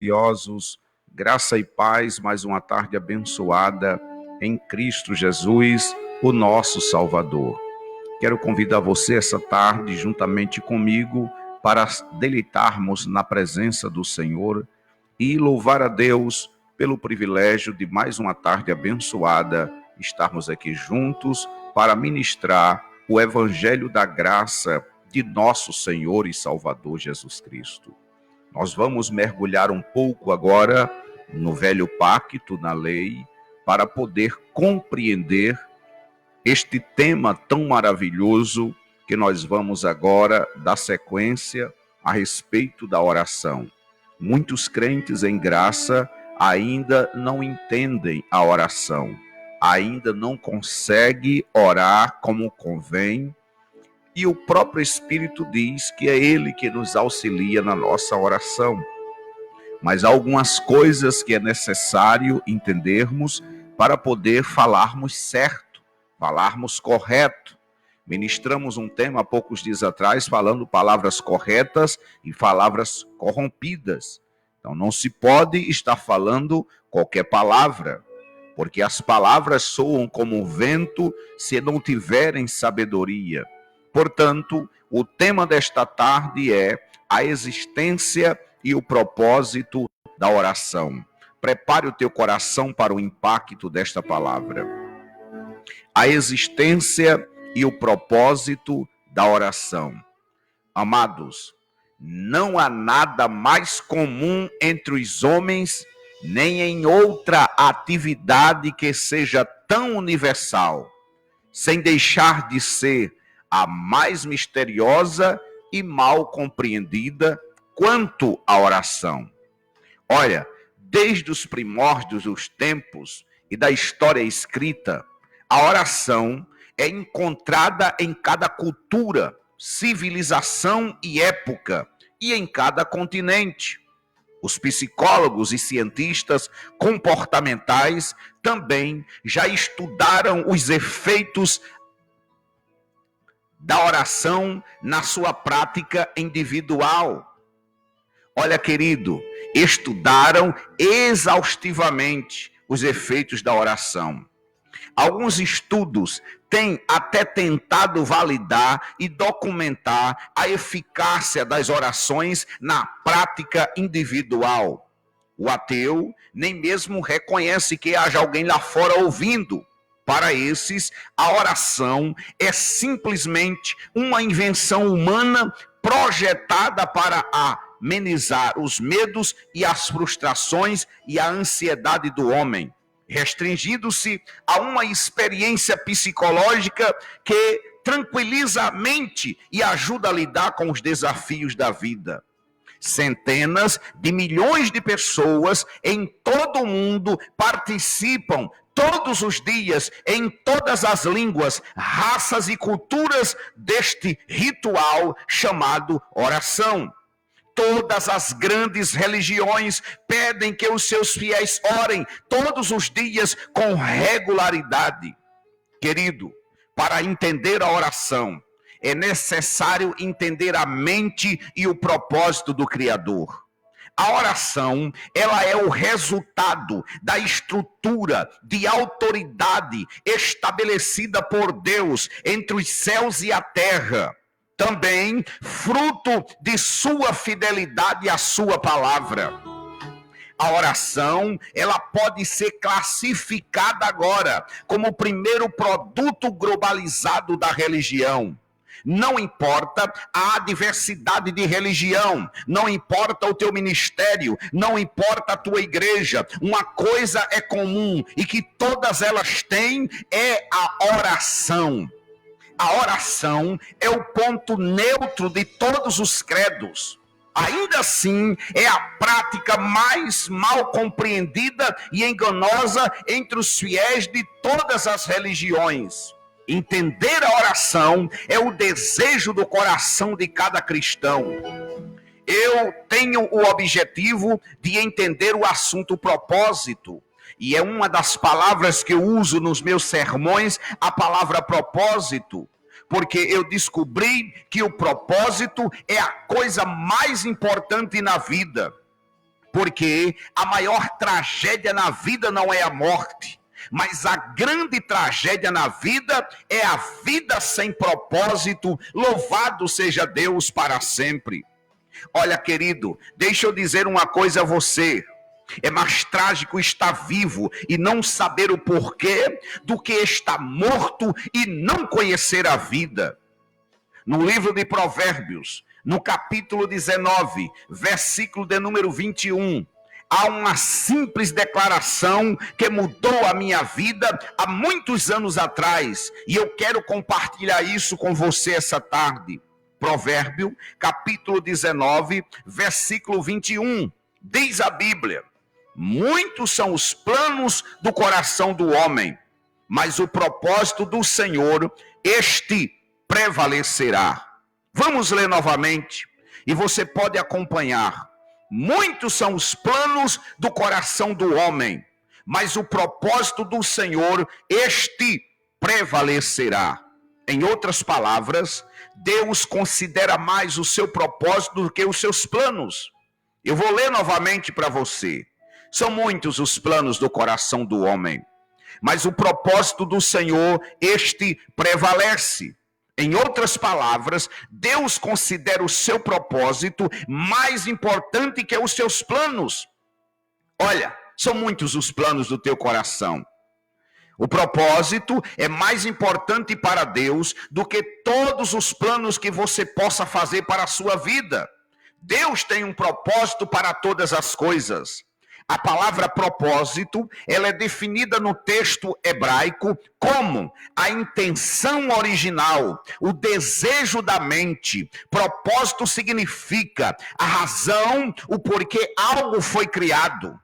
gloriosos, graça e paz, mais uma tarde abençoada em Cristo Jesus, o nosso Salvador. Quero convidar você essa tarde, juntamente comigo, para deleitarmos na presença do Senhor e louvar a Deus pelo privilégio de mais uma tarde abençoada, estarmos aqui juntos para ministrar o Evangelho da graça de nosso Senhor e Salvador Jesus Cristo. Nós vamos mergulhar um pouco agora no Velho Pacto, na lei, para poder compreender este tema tão maravilhoso que nós vamos agora dar sequência a respeito da oração. Muitos crentes em graça ainda não entendem a oração, ainda não conseguem orar como convém, e o próprio Espírito diz que é Ele que nos auxilia na nossa oração. Mas há algumas coisas que é necessário entendermos para poder falarmos certo, falarmos correto. Ministramos um tema há poucos dias atrás falando palavras corretas e palavras corrompidas. Então não se pode estar falando qualquer palavra, porque as palavras soam como vento se não tiverem sabedoria. Portanto, o tema desta tarde é a existência e o propósito da oração. Prepare o teu coração para o impacto desta palavra. A existência e o propósito da oração. Amados, não há nada mais comum entre os homens, nem em outra atividade que seja tão universal, sem deixar de ser a mais misteriosa e mal compreendida quanto à oração. Olha, desde os primórdios dos tempos e da história escrita, a oração é encontrada em cada cultura, civilização e época, e em cada continente. Os psicólogos e cientistas comportamentais também já estudaram os efeitos da oração na sua prática individual. Olha, querido, estudaram exaustivamente os efeitos da oração. Alguns estudos têm até tentado validar e documentar a eficácia das orações na prática individual. O ateu nem mesmo reconhece que haja alguém lá fora ouvindo. Para esses, a oração é simplesmente uma invenção humana projetada para amenizar os medos e as frustrações e a ansiedade do homem, restringindo-se a uma experiência psicológica que tranquiliza a mente e ajuda a lidar com os desafios da vida. Centenas de milhões de pessoas em todo o mundo participam todos os dias, em todas as línguas, raças e culturas deste ritual chamado oração. Todas as grandes religiões pedem que os seus fiéis orem todos os dias com regularidade. Querido, para entender a oração, é necessário entender a mente e o propósito do Criador. A oração, ela é o resultado da estrutura de autoridade estabelecida por Deus entre os céus e a terra. Também fruto de sua fidelidade à sua palavra. A oração, ela pode ser classificada agora como o primeiro produto globalizado da religião. Não importa a diversidade de religião, não importa o teu ministério, não importa a tua igreja, uma coisa é comum e que todas elas têm é a oração. A oração é o ponto neutro de todos os credos. Ainda assim, é a prática mais mal compreendida e enganosa entre os fiéis de todas as religiões. Entender a oração é o desejo do coração de cada cristão. Eu tenho o objetivo de entender o assunto propósito. E é uma das palavras que eu uso nos meus sermões, a palavra propósito. Porque eu descobri que o propósito é a coisa mais importante na vida. Porque a maior tragédia na vida não é a morte, mas a grande tragédia na vida é a vida sem propósito. Louvado seja Deus para sempre. Olha, querido, deixa eu dizer uma coisa a você. É mais trágico estar vivo e não saber o porquê do que estar morto e não conhecer a vida. No livro de Provérbios, no capítulo 19, versículo de número 21, há uma simples declaração que mudou a minha vida há muitos anos atrás, e eu quero compartilhar isso com você essa tarde. Provérbio, capítulo 19, versículo 21, diz a Bíblia: muitos são os planos do coração do homem, mas o propósito do Senhor, este prevalecerá. Vamos ler novamente, e você pode acompanhar. Muitos são os planos do coração do homem, mas o propósito do Senhor, este prevalecerá. Em outras palavras, Deus considera mais o seu propósito do que os seus planos. Eu vou ler novamente para você. São muitos os planos do coração do homem, mas o propósito do Senhor, este prevalece. Em outras palavras, Deus considera o seu propósito mais importante que os seus planos. Olha, são muitos os planos do teu coração. O propósito é mais importante para Deus do que todos os planos que você possa fazer para a sua vida. Deus tem um propósito para todas as coisas. A palavra propósito, ela é definida no texto hebraico como a intenção original, o desejo da mente. Propósito significa a razão, o porquê algo foi criado.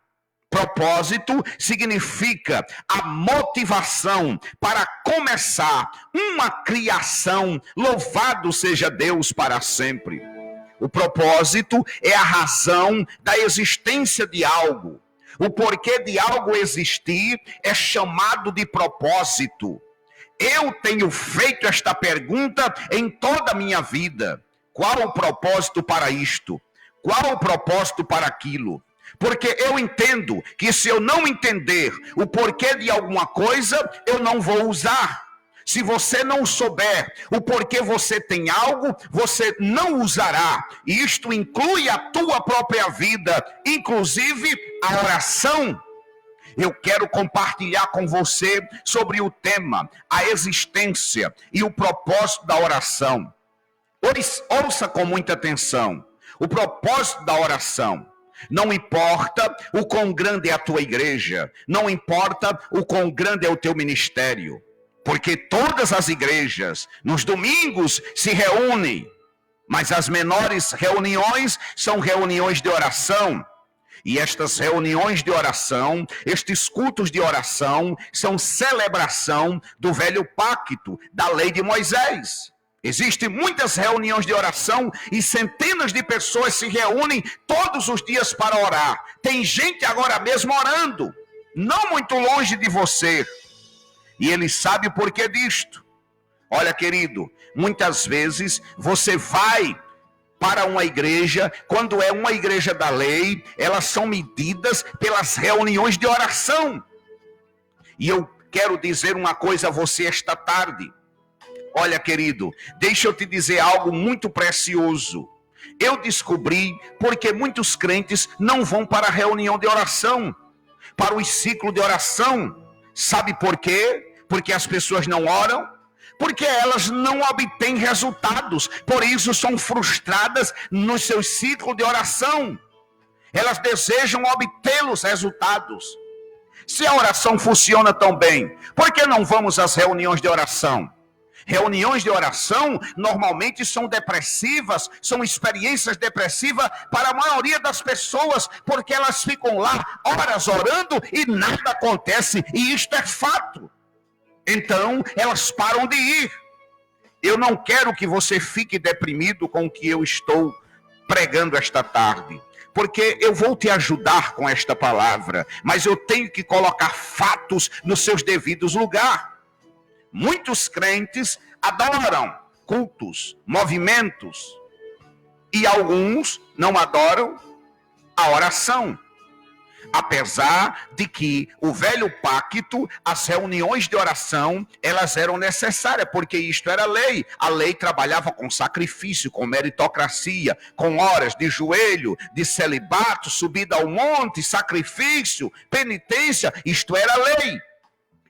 Propósito significa a motivação para começar uma criação. Louvado seja Deus para sempre. O propósito é a razão da existência de algo. O porquê de algo existir é chamado de propósito. Eu tenho feito esta pergunta em toda a minha vida. Qual o propósito para isto? Qual o propósito para aquilo? Porque eu entendo que se eu não entender o porquê de alguma coisa, eu não vou usar. Se você não souber o porquê você tem algo, você não usará. E isto inclui a tua própria vida, inclusive a oração. Eu quero compartilhar com você sobre o tema, a existência e o propósito da oração. Ouça com muita atenção. O propósito da oração. Não importa o quão grande é a tua igreja, não importa o quão grande é o teu ministério. Porque todas as igrejas, nos domingos, se reúnem. Mas as menores reuniões são reuniões de oração. E estas reuniões de oração, estes cultos de oração, são celebração do velho pacto, da lei de Moisés. Existem muitas reuniões de oração e centenas de pessoas se reúnem todos os dias para orar. Tem gente agora mesmo orando, não muito longe de você. E ele sabe o porquê disto. Olha, querido, muitas vezes você vai para uma igreja, quando é uma igreja da lei, elas são medidas pelas reuniões de oração. E eu quero dizer uma coisa a você esta tarde. Olha, querido, deixa eu te dizer algo muito precioso. Eu descobri porque muitos crentes não vão para a reunião de oração, para o ciclo de oração. Sabe por quê? Porque as pessoas não oram, porque elas não obtêm resultados, por isso são frustradas no seu ciclo de oração. Elas desejam obter os resultados. Se a oração funciona tão bem, por que não vamos às reuniões de oração? Reuniões de oração normalmente são depressivas, são experiências depressivas para a maioria das pessoas, porque elas ficam lá horas orando e nada acontece, e isto é fato. Então elas param de ir. Eu não quero que você fique deprimido com o que eu estou pregando esta tarde, porque eu vou te ajudar com esta palavra, mas eu tenho que colocar fatos nos seus devidos lugares. Muitos crentes adoram cultos, movimentos, e alguns não adoram, a oração. Apesar de que o velho pacto, as reuniões de oração, elas eram necessárias, porque isto era lei. A lei trabalhava com sacrifício, com meritocracia, com horas de joelho, de celibato, subida ao monte, sacrifício, penitência, isto era lei.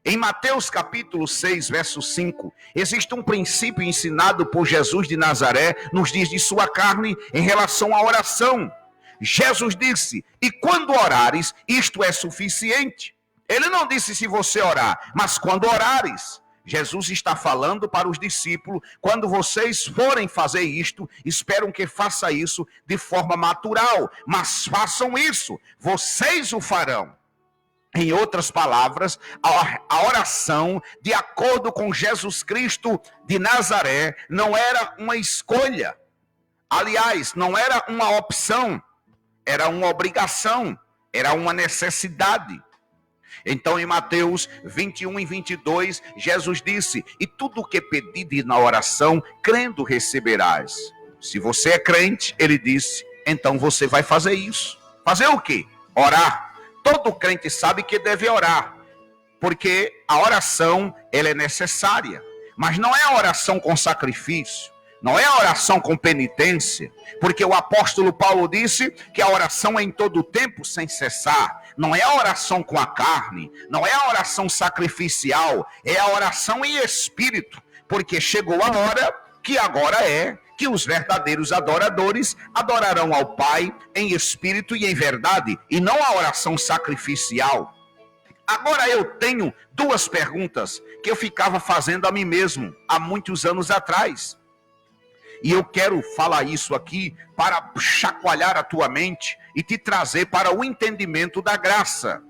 Em Mateus capítulo 6, verso 5, existe um princípio ensinado por Jesus de Nazaré nos dias de sua carne em relação à oração. Jesus disse, e quando orares, isto é suficiente. Ele não disse se você orar, mas quando orares. Jesus está falando para os discípulos, quando vocês forem fazer isto, esperam que faça isso de forma natural, mas façam isso, vocês o farão. Em outras palavras, a oração, de acordo com Jesus Cristo de Nazaré, não era uma escolha. Aliás, não era uma opção. Era uma obrigação, era uma necessidade. Então, em Mateus 21 e 22, Jesus disse, e tudo o que pedides na oração, crendo receberás. Se você é crente, ele disse, então você vai fazer isso. Fazer o quê? Orar. Todo crente sabe que deve orar, porque a oração, ela é necessária. Mas não é a oração com sacrifício. Não é a oração com penitência, porque o apóstolo Paulo disse que a oração é em todo o tempo sem cessar. Não é a oração com a carne, não é a oração sacrificial, é a oração em espírito, porque chegou a hora que agora é que os verdadeiros adoradores adorarão ao Pai em espírito e em verdade, e não a oração sacrificial. Agora eu tenho duas perguntas que eu ficava fazendo a mim mesmo há muitos anos atrás. E eu quero falar isso aqui para chacoalhar a tua mente e te trazer para o entendimento da graça.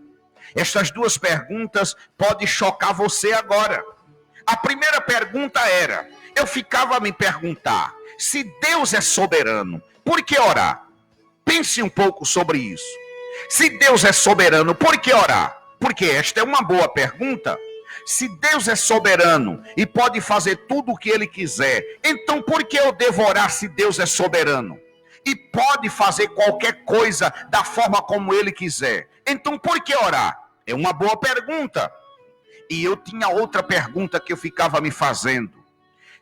Estas duas perguntas podem chocar você agora. A primeira pergunta era, eu ficava a me perguntar, se Deus é soberano, por que orar? Pense um pouco sobre isso. Se Deus é soberano, por que orar? Porque esta é uma boa pergunta. Se Deus é soberano e pode fazer tudo o que Ele quiser, então por que eu devo orar se Deus é soberano? E pode fazer qualquer coisa da forma como Ele quiser. Então por que orar? É uma boa pergunta. E eu tinha outra pergunta que eu ficava me fazendo.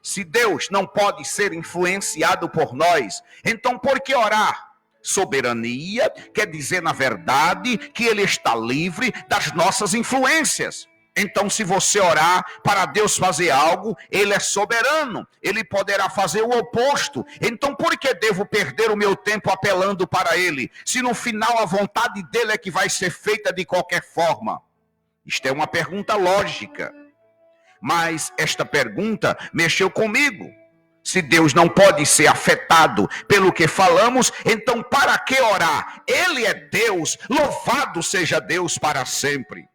Se Deus não pode ser influenciado por nós, então por que orar? Soberania quer dizer, na verdade, que Ele está livre das nossas influências. Então, se você orar para Deus fazer algo, Ele é soberano. Ele poderá fazer o oposto. Então, por que devo perder o meu tempo apelando para Ele? Se no final a vontade dEle é que vai ser feita de qualquer forma. Isto é uma pergunta lógica. Mas esta pergunta mexeu comigo. Se Deus não pode ser afetado pelo que falamos, então para que orar? Ele é Deus. Louvado seja Deus para sempre.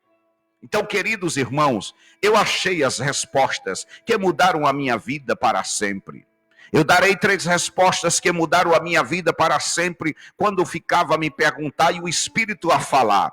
Então, queridos irmãos, eu achei as respostas que mudaram a minha vida para sempre. Eu darei 3 respostas que mudaram a minha vida para sempre quando eu ficava a me perguntar e o Espírito a falar.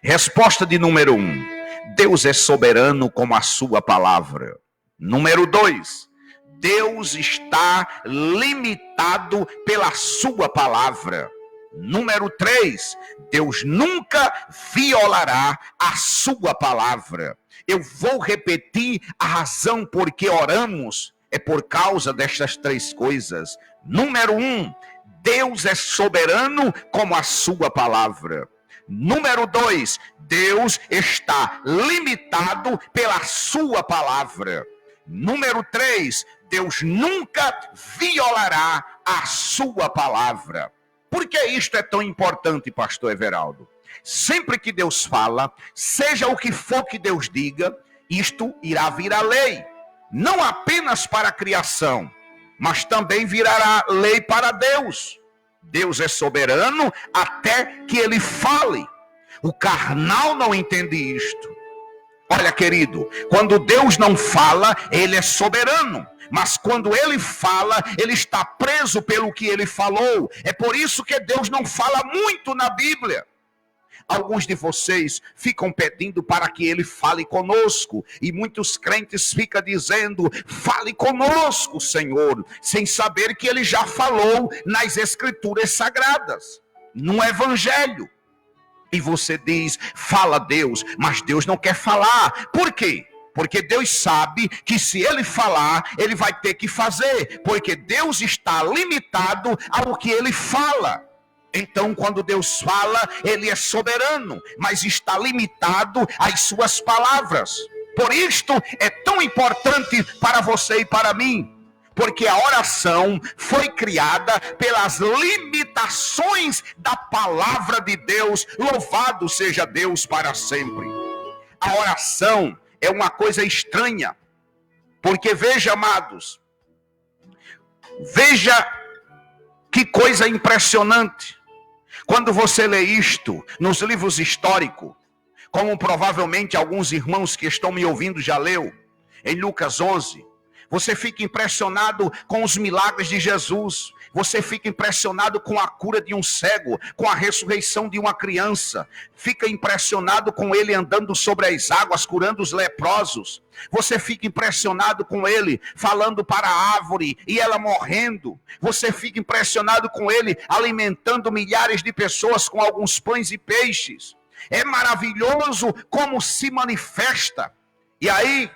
Resposta de número 1. Deus é soberano como a sua palavra. Número 2. Deus está limitado pela sua palavra. Número 3, Deus nunca violará a sua palavra. Eu vou repetir a razão por que oramos. É por causa destas 3 coisas. Número 1, Deus é soberano como a sua palavra. Número 2, Deus está limitado pela sua palavra. Número 3, Deus nunca violará a sua palavra. Por que isto é tão importante, pastor Everaldo? Sempre que Deus fala, seja o que for que Deus diga, isto irá virar lei. Não apenas para a criação, mas também virará lei para Deus. Deus é soberano até que Ele fale. O carnal não entende isto. Olha, querido, quando Deus não fala, Ele é soberano. Mas quando Ele fala, Ele está preso pelo que Ele falou. É por isso que Deus não fala muito na Bíblia. Alguns de vocês ficam pedindo para que Ele fale conosco. E muitos crentes ficam dizendo, fale conosco, Senhor. Sem saber que Ele já falou nas Escrituras Sagradas. no evangelho. E você diz, fala Deus, mas Deus não quer falar. Por quê? Porque Deus sabe que se ele falar, ele vai ter que fazer. Porque Deus está limitado ao que ele fala. Então, quando Deus fala, ele é soberano, mas está limitado às suas palavras. Por isto é tão importante para você e para mim. Porque a oração foi criada pelas limitações da palavra de Deus. Louvado seja Deus para sempre. A oração é uma coisa estranha. Porque veja, amados, veja que coisa impressionante. Quando você lê isto nos livros históricos, como provavelmente alguns irmãos que estão me ouvindo já leu, em Lucas 11, você fica impressionado com os milagres de Jesus. Você fica impressionado com a cura de um cego, com a ressurreição de uma criança. Fica impressionado com ele andando sobre as águas, curando os leprosos. Você fica impressionado com ele falando para a árvore e ela morrendo. Você fica impressionado com ele alimentando milhares de pessoas com alguns pães e peixes. É maravilhoso como se manifesta. E aí,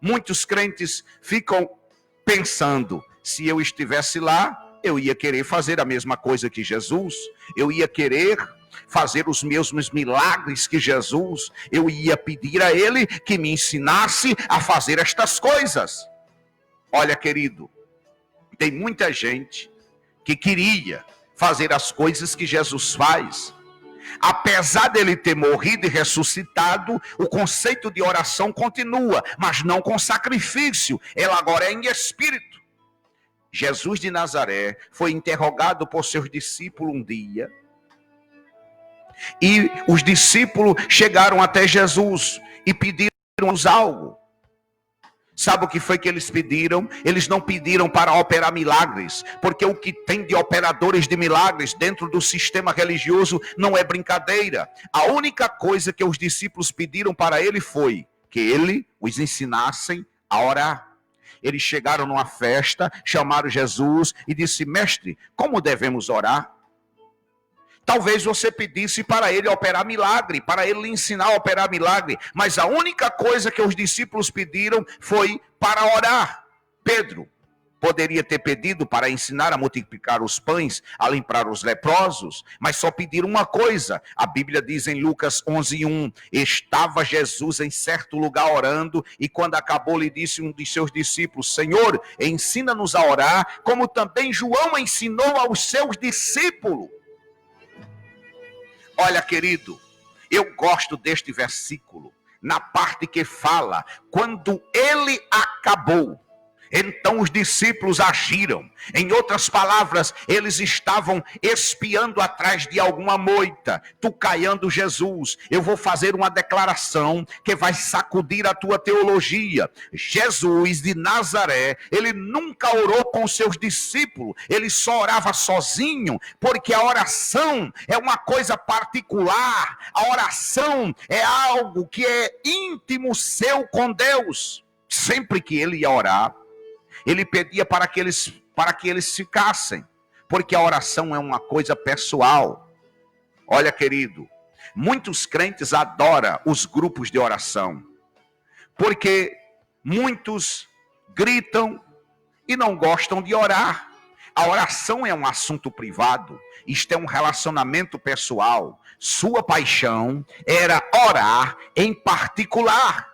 muitos crentes ficam pensando, se eu estivesse lá, eu ia querer fazer a mesma coisa que Jesus, eu ia querer fazer os mesmos milagres que Jesus, eu ia pedir a ele que me ensinasse a fazer estas coisas. Olha, querido, tem muita gente que queria fazer as coisas que Jesus faz. Apesar dele ter morrido e ressuscitado, o conceito de oração continua, mas não com sacrifício. Ela agora é em espírito. Jesus de Nazaré foi interrogado por seus discípulos um dia. E os discípulos chegaram até Jesus e pediram-nos algo. Sabe o que foi que eles pediram? Eles não pediram para operar milagres, porque o que tem de operadores de milagres dentro do sistema religioso não é brincadeira. A única coisa que os discípulos pediram para ele foi que ele os ensinassem a orar. Eles chegaram numa festa, chamaram Jesus e disse, mestre, como devemos orar? Talvez você pedisse para ele operar milagre, para ele lhe ensinar a operar milagre. Mas a única coisa que os discípulos pediram foi para orar. Pedro poderia ter pedido para ensinar a multiplicar os pães, a limpar os leprosos, mas só pediram uma coisa. A Bíblia diz em Lucas 11:1, estava Jesus em certo lugar orando, e quando acabou lhe disse um de seus discípulos, Senhor, ensina-nos a orar, como também João ensinou aos seus discípulos. Olha, querido, eu gosto deste versículo, na parte que fala, quando ele acabou, então os discípulos agiram. Em outras palavras, eles estavam espiando atrás de alguma moita, tucaiando Jesus. Eu vou fazer uma declaração que vai sacudir a tua teologia. Jesus de Nazaré, ele nunca orou com seus discípulos, ele só orava sozinho, porque a oração é uma coisa particular, a oração é algo que é íntimo seu com Deus. Sempre que ele ia orar, ele pedia para que eles ficassem, porque a oração é uma coisa pessoal. Olha, querido, muitos crentes adoram os grupos de oração, porque muitos gritam e não gostam de orar. A oração é um assunto privado, isto é um relacionamento pessoal. Sua paixão era orar em particular.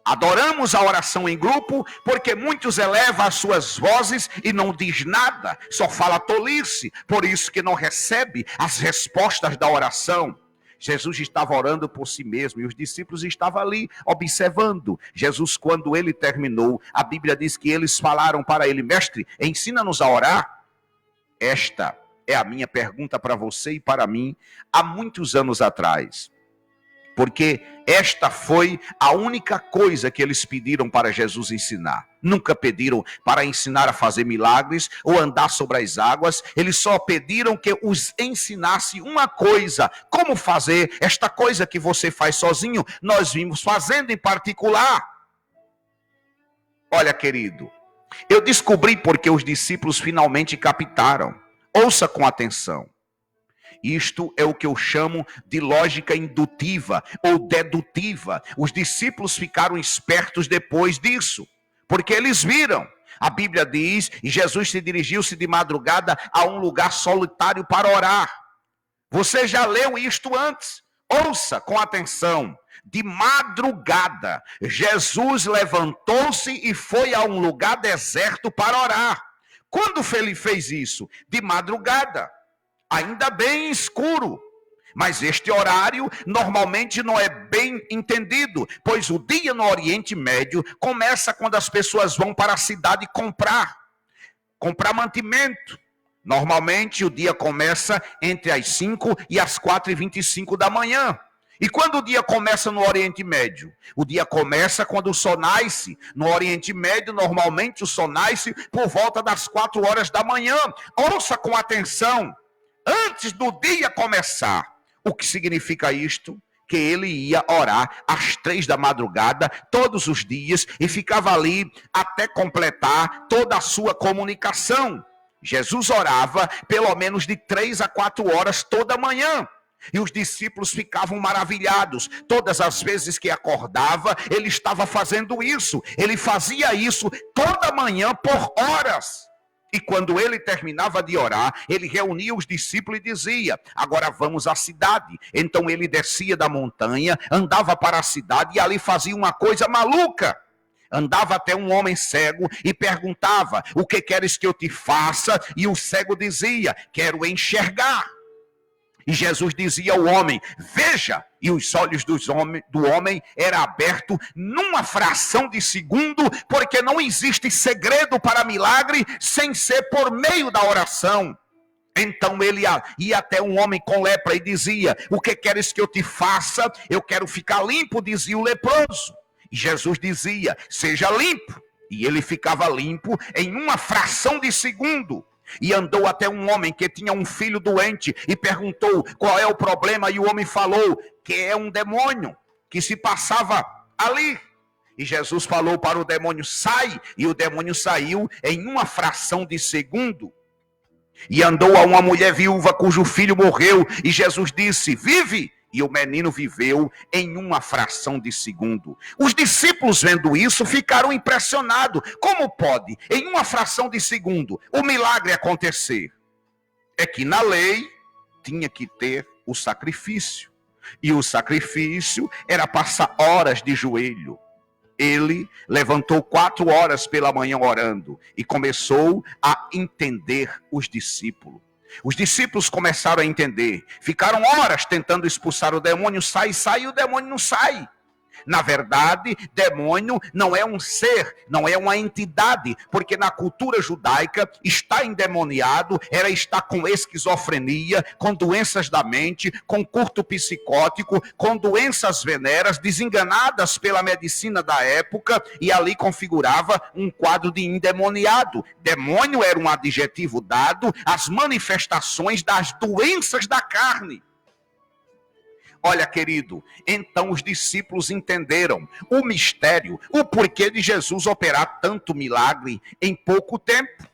Adoramos a oração em grupo porque muitos elevam as suas vozes e não diz nada, só fala tolice, por isso que não recebe as respostas da oração. Jesus estava orando por si mesmo e os discípulos estavam ali observando. Jesus, quando ele terminou, a Bíblia diz que eles falaram para ele, mestre, ensina-nos a orar. Esta é a minha pergunta para você e para mim há muitos anos atrás. Porque esta foi a única coisa que eles pediram para Jesus ensinar. Nunca pediram para ensinar a fazer milagres ou andar sobre as águas. Eles só pediram que os ensinasse uma coisa. Como fazer esta coisa que você faz sozinho, nós vimos fazendo em particular. Olha, querido, eu descobri porque os discípulos finalmente captaram. Ouça com atenção. Isto é o que eu chamo de lógica indutiva ou dedutiva. Os discípulos ficaram espertos depois disso, porque eles viram. A Bíblia diz, e Jesus se dirigiu-se de madrugada a um lugar solitário para orar. Você já leu isto antes? Ouça com atenção. De madrugada, Jesus levantou-se e foi a um lugar deserto para orar. Quando ele fez isso? De madrugada, ainda bem escuro. Mas este horário normalmente não é bem entendido, pois o dia no Oriente Médio começa quando as pessoas vão para a cidade comprar mantimento. Normalmente o dia começa entre as 5 e as 4h25 da manhã. E quando o dia começa no Oriente Médio? O dia começa quando o sol nasce. No Oriente Médio, normalmente o sol nasce por volta das 4 horas da manhã. Ouça com atenção, antes do dia começar. O que significa isto? Que ele ia orar às 3 da madrugada, todos os dias, e ficava ali até completar toda a sua comunicação. Jesus orava pelo menos de 3 a 4 horas toda manhã. E os discípulos ficavam maravilhados. Todas as vezes que acordava, ele estava fazendo isso. Ele fazia isso toda manhã por horas. E quando ele terminava de orar, ele reunia os discípulos e dizia: agora vamos à cidade. Então ele descia da montanha, andava para a cidade e ali fazia uma coisa maluca. Andava até um homem cego e perguntava: o que queres que eu te faça? E o cego dizia: quero enxergar. E Jesus dizia ao homem: veja. E os olhos do homem eram abertos numa fração de segundo, porque não existe segredo para milagre sem ser por meio da oração. Então ele ia até um homem com lepra e dizia: o que queres que eu te faça? Eu quero ficar limpo, dizia o leproso. E Jesus dizia: seja limpo. E ele ficava limpo em uma fração de segundo. E andou até um homem que tinha um filho doente e perguntou qual é o problema, e o homem falou que é um demônio que se passava ali. E Jesus falou para o demônio: sai, e o demônio saiu em uma fração de segundo. E andou a uma mulher viúva cujo filho morreu, e Jesus disse: vive. E o menino viveu em uma fração de segundo. Os discípulos, vendo isso, ficaram impressionados. Como pode, em uma fração de segundo, o milagre acontecer? É que na lei tinha que ter o sacrifício. E o sacrifício era passar horas de joelho. Ele levantou 4 horas pela manhã orando e começou a entender os discípulos. Os discípulos começaram a entender. Ficaram horas tentando expulsar o demônio. Sai, e o demônio não sai. Na verdade, demônio não é um ser, não é uma entidade, porque na cultura judaica, estar endemoniado era estar com esquizofrenia, com doenças da mente, com curto psicótico, com doenças venéreas, desenganadas pela medicina da época, e ali configurava um quadro de endemoniado. Demônio era um adjetivo dado às manifestações das doenças da carne. Olha, querido, então os discípulos entenderam o mistério, o porquê de Jesus operar tanto milagre em pouco tempo.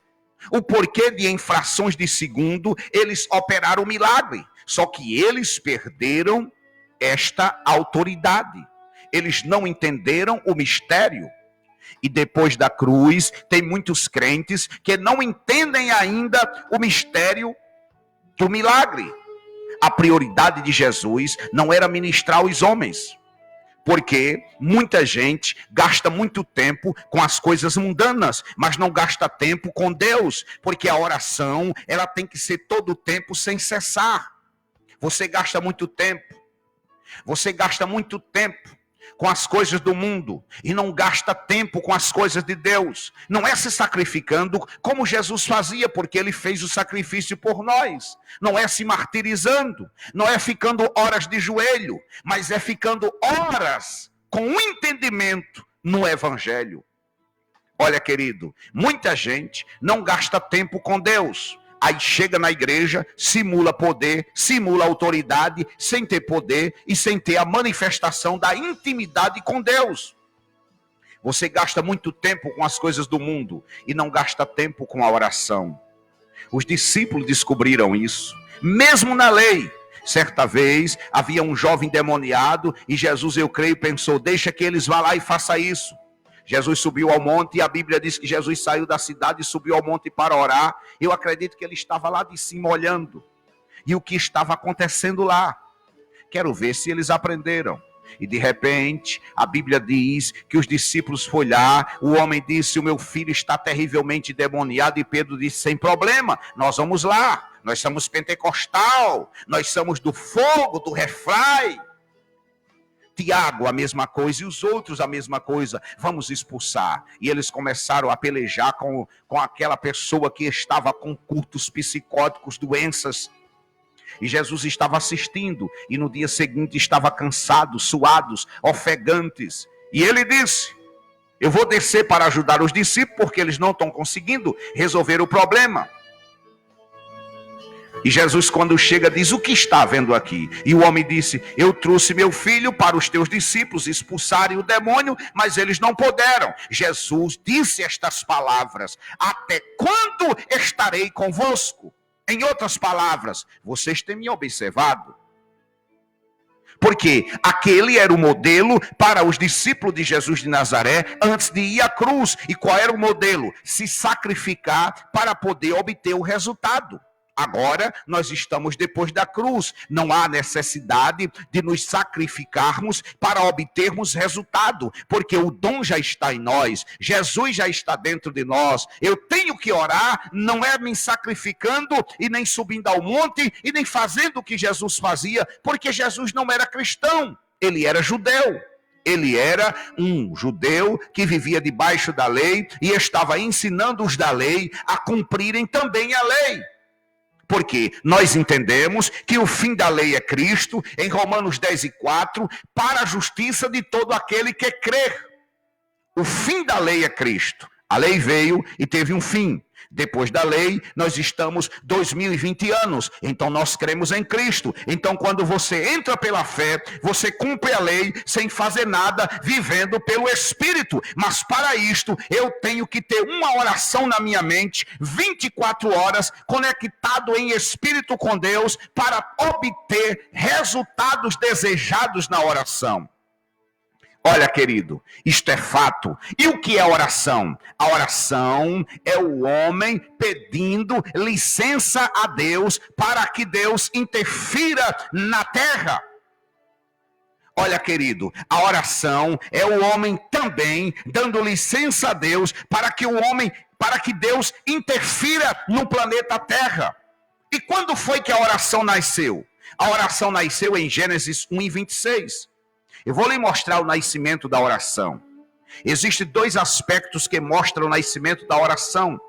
O porquê de, em frações de segundo, eles operaram o milagre. Só que eles perderam esta autoridade. Eles não entenderam o mistério. E depois da cruz, tem muitos crentes que não entendem ainda o mistério do milagre. A prioridade de Jesus não era ministrar aos homens, porque muita gente gasta muito tempo com as coisas mundanas, mas não gasta tempo com Deus, porque a oração ela tem que ser todo o tempo sem cessar. Você gasta muito tempo com as coisas do mundo e não gasta tempo com as coisas de Deus. Não é se sacrificando como Jesus fazia, porque ele fez o sacrifício por nós. Não é se martirizando, não é ficando horas de joelho, mas é ficando horas com um entendimento no evangelho. Olha, querido, muita gente não gasta tempo com Deus. Aí chega na igreja, simula poder, simula autoridade, sem ter poder e sem ter a manifestação da intimidade com Deus. Você gasta muito tempo com as coisas do mundo e não gasta tempo com a oração. Os discípulos descobriram isso. mesmo na lei. Certa vez, havia um jovem endemoniado e Jesus, eu creio, pensou, deixa que eles vá lá e faça isso. Jesus subiu ao monte e a Bíblia diz que Jesus saiu da cidade e subiu ao monte para orar. Eu acredito que ele estava lá de cima olhando. E o que estava acontecendo lá? Quero ver se eles aprenderam. E de repente, a Bíblia diz que os discípulos foram lá, o homem disse, o meu filho está terrivelmente endemoniado, e Pedro disse, sem problema, nós vamos lá, nós somos pentecostal, nós somos do fogo, do refrai. Tiago, a mesma coisa, e os outros a mesma coisa, vamos expulsar. E eles começaram a pelejar com aquela pessoa que estava com cultos psicóticos, doenças. E Jesus estava assistindo, e no dia seguinte estava cansado, suados, ofegantes. E ele disse, eu vou descer para ajudar os discípulos, porque eles não estão conseguindo resolver o problema. E Jesus, quando chega, diz, o que está havendo aqui? E o homem disse, eu trouxe meu filho para os teus discípulos expulsarem o demônio, mas eles não puderam. Jesus disse estas palavras, até quando estarei convosco? Em outras palavras, vocês têm me observado. Porque aquele era o modelo para os discípulos de Jesus de Nazaré antes de ir à cruz. E qual era o modelo? Se sacrificar para poder obter o resultado. Agora nós estamos depois da cruz. Não há necessidade de nos sacrificarmos para obtermos resultado, porque o dom já está em nós, Jesus já está dentro de nós. Eu tenho que orar, não é me sacrificando e nem subindo ao monte e nem fazendo o que Jesus fazia, porque Jesus não era cristão, ele era judeu. Ele era um judeu que vivia debaixo da lei e estava ensinando os da lei a cumprirem também a lei. Porque nós entendemos que o fim da lei é Cristo, em Romanos 10:4, para a justiça de todo aquele que crer. O fim da lei é Cristo. A lei veio e teve um fim. Depois da lei, nós estamos 2020 anos. Então nós cremos em Cristo. Então quando você entra pela fé, você cumpre a lei sem fazer nada, vivendo pelo Espírito. Mas para isto, eu tenho que ter uma oração na minha mente, 24 horas, conectado em Espírito com Deus, para obter resultados desejados na oração. Olha, querido, isto é fato. E o que é oração? A oração é o homem pedindo licença a Deus para que Deus interfira na terra. Olha, querido, a oração é o homem também dando licença a Deus para que Deus interfira no planeta Terra. E quando foi que a oração nasceu? A oração nasceu em Gênesis 1:26. Eu vou lhe mostrar o nascimento da oração. Existem dois aspectos que mostram o nascimento da oração.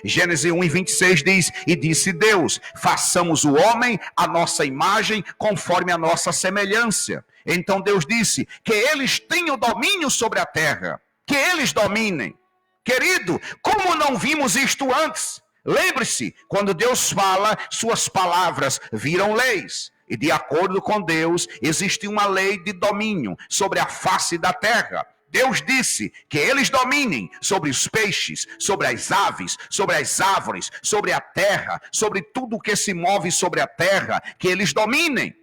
Gênesis 1:26 diz, e disse Deus, façamos o homem à nossa imagem, conforme a nossa semelhança. Então Deus disse que eles tenham domínio sobre a terra, que eles dominem. Querido, como não vimos isto antes? Lembre-se, quando Deus fala, suas palavras viram leis. E de acordo com Deus, existe uma lei de domínio sobre a face da terra. Deus disse que eles dominem sobre os peixes, sobre as aves, sobre as árvores, sobre a terra, sobre tudo que se move sobre a terra, que eles dominem.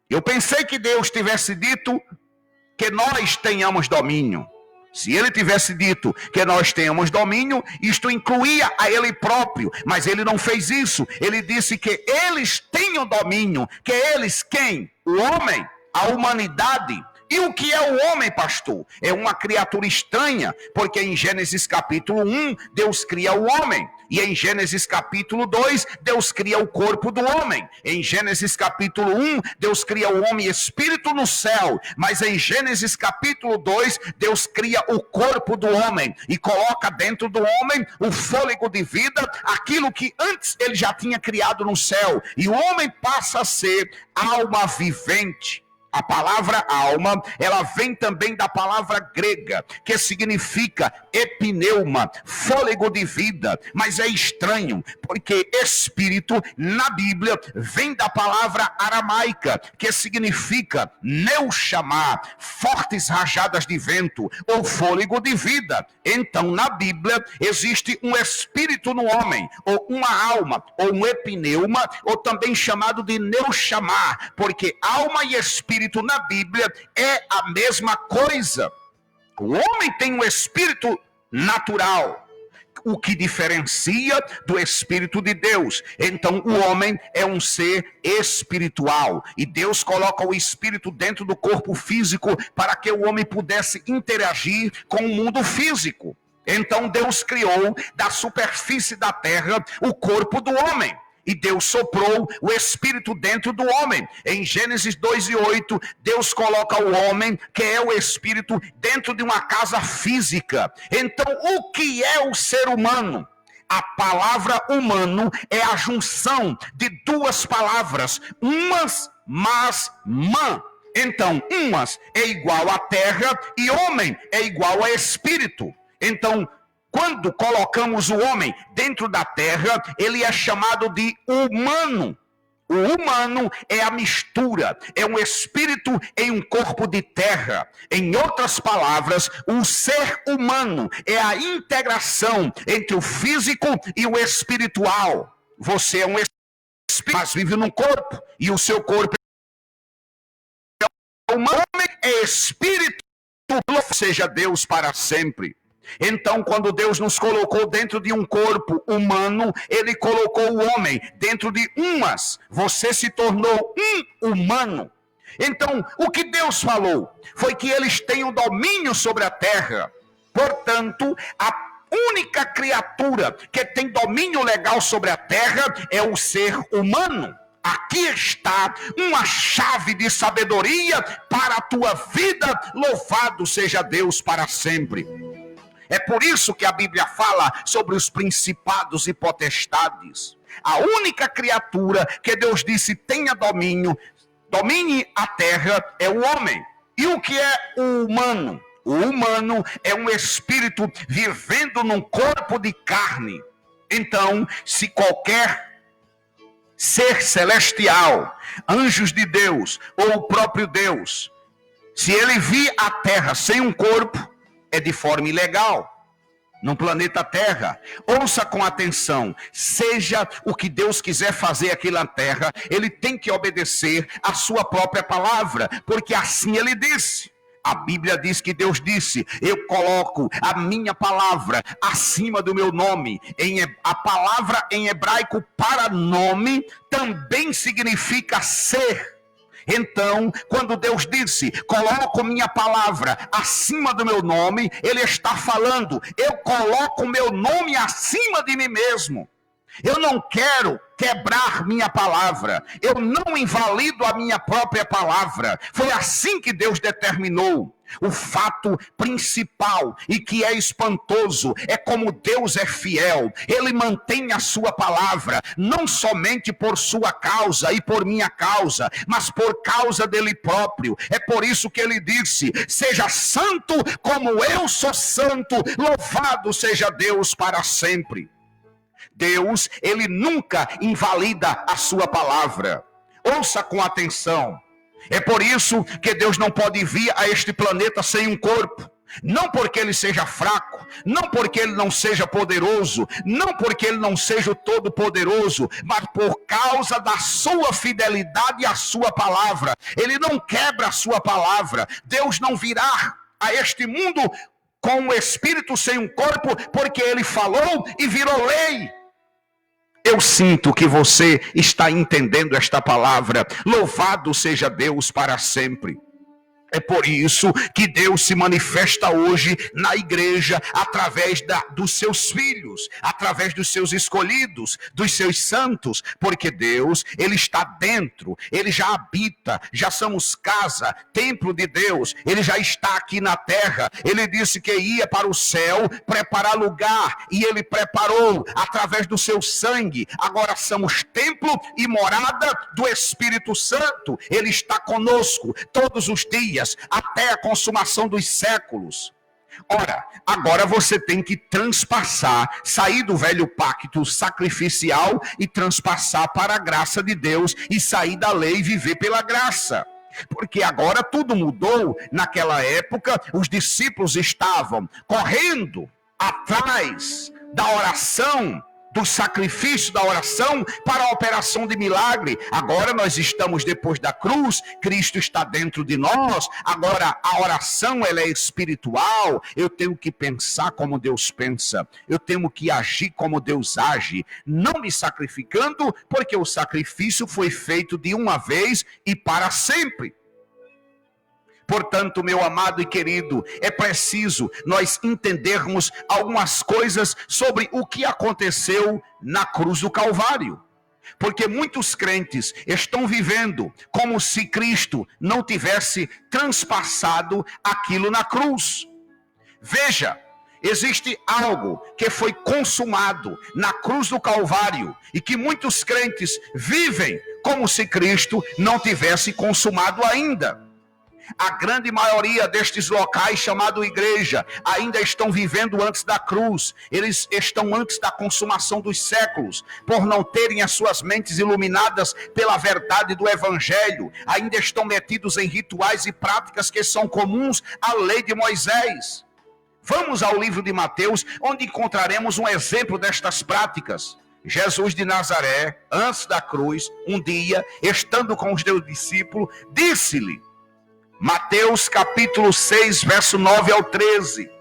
Eu pensei que Deus tivesse dito que nós tenhamos domínio. Se ele tivesse dito que nós tenhamos domínio, isto incluía a ele próprio, mas ele não fez isso. Ele disse que eles tenham domínio, que eles quem? O homem, a humanidade. E o que é o homem, pastor? É uma criatura estranha, porque em Gênesis capítulo 1, Deus cria o homem. E em Gênesis capítulo 2, Deus cria o corpo do homem. Em Gênesis capítulo 1, Deus cria o homem espírito no céu. Mas em Gênesis capítulo 2, Deus cria o corpo do homem. E coloca dentro do homem o fôlego de vida, aquilo que antes ele já tinha criado no céu. E o homem passa a ser alma vivente. A palavra alma, ela vem também da palavra grega, que significa epneuma, fôlego de vida. Mas é estranho, porque espírito, na Bíblia, vem da palavra aramaica, que significa neuxamá, fortes rajadas de vento, ou fôlego de vida. Então, na Bíblia, existe um espírito no homem, ou uma alma, ou um epneuma, ou também chamado de neuxamá, porque alma e espírito na Bíblia é a mesma coisa. O homem tem um espírito natural, o que diferencia do Espírito de Deus. Então o homem é um ser espiritual, e Deus coloca o espírito dentro do corpo físico para que o homem pudesse interagir com o mundo físico. Então Deus criou da superfície da terra o corpo do homem. E Deus soprou o Espírito dentro do homem. Em Gênesis 2:8, Deus coloca o homem, que é o Espírito, dentro de uma casa física. Então, o que é o ser humano? A palavra humano é a junção de duas palavras, umas, mas, man. Então, umas é igual a terra e homem é igual a espírito. Então, quando colocamos o homem dentro da terra, ele é chamado de humano. O humano é a mistura, é um espírito em um corpo de terra. Em outras palavras, o ser humano é a integração entre o físico e o espiritual. Você é um espírito, mas vive num corpo, e o seu corpo é humano, é espírito, seja Deus para sempre. Então, quando Deus nos colocou dentro de um corpo humano, Ele colocou o homem dentro de umas. Você se tornou um humano. Então, o que Deus falou foi que eles têm o domínio sobre a terra. Portanto, a única criatura que tem domínio legal sobre a terra é o ser humano. Aqui está uma chave de sabedoria para a tua vida. Louvado seja Deus para sempre. É por isso que a Bíblia fala sobre os principados e potestades. A única criatura que Deus disse tenha domínio, domine a terra, é o homem. E o que é o humano? O humano é um espírito vivendo num corpo de carne. Então, se qualquer ser celestial, anjos de Deus ou o próprio Deus, se ele vir a terra sem um corpo, é de forma ilegal, no planeta Terra. Ouça com atenção, seja o que Deus quiser fazer aqui na terra, ele tem que obedecer a sua própria palavra, porque assim ele disse. A Bíblia diz que Deus disse, eu coloco a minha palavra acima do meu nome. A palavra em hebraico para nome também significa ser. Então, quando Deus disse, coloco minha palavra acima do meu nome, ele está falando, eu coloco meu nome acima de mim mesmo. Eu não quero quebrar minha palavra, eu não invalido a minha própria palavra. Foi assim que Deus determinou. O fato principal e que é espantoso é como Deus é fiel. Ele mantém a sua palavra, não somente por sua causa e por minha causa, mas por causa dele próprio. É por isso que ele disse, seja santo como eu sou santo, louvado seja Deus para sempre. Deus, ele nunca invalida a sua palavra. Ouça com atenção. É por isso que Deus não pode vir a este planeta sem um corpo. Não porque ele seja fraco, não porque ele não seja poderoso, não porque ele não seja o todo-poderoso, mas por causa da sua fidelidade à sua palavra. Ele não quebra a sua palavra. Deus não virá a este mundo com um espírito sem um corpo, porque ele falou e virou lei. Eu sinto que você está entendendo esta palavra. Louvado seja Deus para sempre. É por isso que Deus se manifesta hoje na igreja através dos seus filhos, através dos seus escolhidos, dos seus santos, porque Deus, Ele está dentro, Ele já habita, já somos casa, templo de Deus, Ele já está aqui na terra. Ele disse que ia para o céu preparar lugar, e Ele preparou através do seu sangue. Agora somos templo e morada do Espírito Santo. Ele está conosco todos os dias, até a consumação dos séculos. Ora, agora você tem que transpassar, sair do velho pacto sacrificial e transpassar para a graça de Deus, e sair da lei e viver pela graça. Porque agora tudo mudou. Naquela época, os discípulos estavam correndo atrás da oração, do sacrifício da oração para a operação de milagre. Agora nós estamos depois da cruz, Cristo está dentro de nós. Agora a oração, ela é espiritual. Eu tenho que pensar como Deus pensa, eu tenho que agir como Deus age, não me sacrificando, porque o sacrifício foi feito de uma vez e para sempre. Portanto, meu amado e querido, é preciso nós entendermos algumas coisas sobre o que aconteceu na cruz do Calvário. Porque muitos crentes estão vivendo como se Cristo não tivesse transpassado aquilo na cruz. Veja, existe algo que foi consumado na cruz do Calvário e que muitos crentes vivem como se Cristo não tivesse consumado ainda. A grande maioria destes locais chamado igreja ainda estão vivendo antes da cruz. Eles estão antes da consumação dos séculos, por não terem as suas mentes iluminadas pela verdade do evangelho. Ainda estão metidos em rituais e práticas que são comuns à lei de Moisés. Vamos ao livro de Mateus, onde encontraremos um exemplo destas práticas. Jesus de Nazaré, antes da cruz, um dia, estando com os seus discípulos, disse-lhe, Mateus capítulo 6, verso 9 ao 13.